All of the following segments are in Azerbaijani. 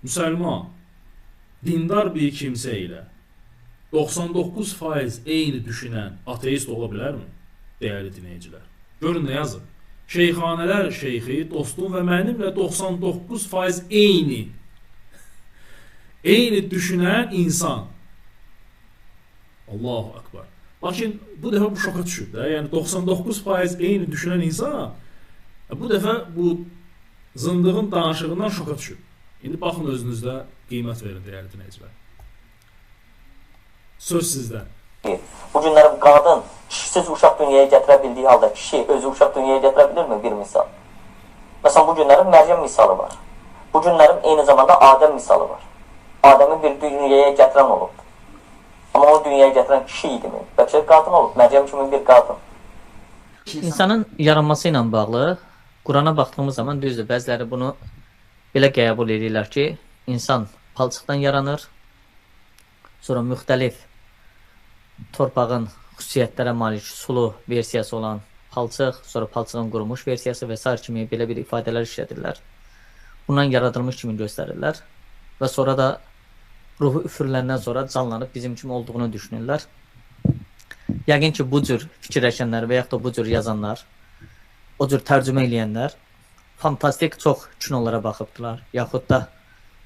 müsəlman, dindar bir kimsə ilə 99% eyni düşünən ateist ola bilərmi? Dəyərli dinləyicilər. Görün nə yazın. Şeyxanələr şeyxi, dostum və mənimlə 99% eyni düşünən insan. Allahu Akbar. Lakin bu dəfə bu şoka düşüb də. Yəni 99% eyni düşünən insan bu dəfə bu zındığın danışığından şoka düşüb. İndi baxın özünüzdə qiymət verin dəyərli dinləyicilər. Söz sizdə. Bu günləri qadın kişisiz uşaq dünyaya gətirə bildiyi halda kişi özü uşaq dünyaya gətirə bilirmi? Bir misal. Məsələn, bu günlərin Məryəm misalı var. Bu günlərin eyni zamanda Adəm misalı var. Adəmi bir dünyaya gətirən olub. Amma o dünyaya gətirən kişi idimi? Bəlkə qadın olub. Məryəm kimi bir qadın. İnsanın yaranması ilə bağlı Qurana baxdığımız zaman düzdür, bəziləri bunu belə qəbul edirlər ki, insan palçıqdan yaranır, sonra müxtəlif torpağın xüsusiyyətlərə malik sulu versiyası olan palçıq, sonra palçığın qurumuş versiyası və s. kimi belə bir ifadələr işlədirlər. Bundan yaradılmış kimi göstərirlər və sonra da ruhu üfürüləndən sonra canlanıb bizim kimi olduğunu düşünürlər. Yəqin ki, bu cür fikirləşənlər və yaxud da bu cür yazanlar, o cür tərcümə eləyənlər fantastik çox kinolara baxıbdılar, yaxud da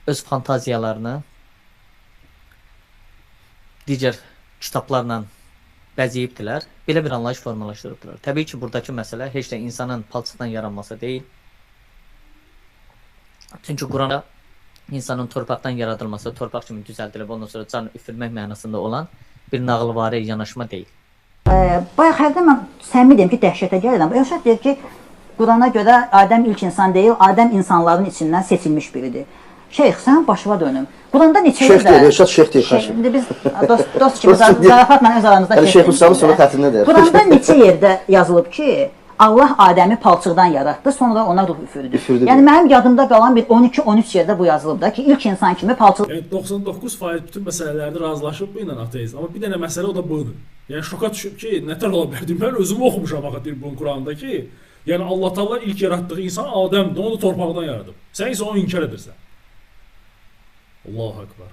öz fantaziyalarını digər kitablarla bəzəyibdilər, belə bir anlayış formalaşdırıbdılar. Təbii ki, buradakı məsələ heç də insanın palçıqdan yaranması deyil. Çünki Quranda insanın torpaqdan yaradılması, torpaq kimi düzəldilib, ondan sonra can üfürmək mənasında olan bir nağılvari yanaşma deyil. Bayaq hərdən mən səmimi deyim ki, dəhşətə gəlirəm. Elşad deyir ki, Qurana görə Adəm ilk insan deyil, Adəm insanların içindən seçilmiş biridir. Şeyx, sən başıva dönüm. Quranda neçə yerdə... Şeyx deyil, Elşad şeyx deyil. İndi biz dost kimi zarafatla öz aranızda Şeyx Hüsamın sonra tətilində deyir. Quranda neçə yerdə yazılıb ki, Allah Adəmi palçıqdan yaratdı, sonra ona ruh üfürdü. Yəni mənim yadımda qalan bir 12-13 yerdə bu yazılıb da ki, ilk insan kimi palçıq... Yəni 99% bütün məsələlərdə razılaşıb bu ilə ateist. Amma bir dənə məsələ o da budur. Yəni şoka düşüb ki, nətər ola bilər? Mən özümü oxumuşam axı bunun Quranda ki, yəni Allah Taala ilk yaratdığı insan Adəmdir, onu da torpaqdan yaradıb. Sən isə onu inkar edirsən. Allahu Ekber.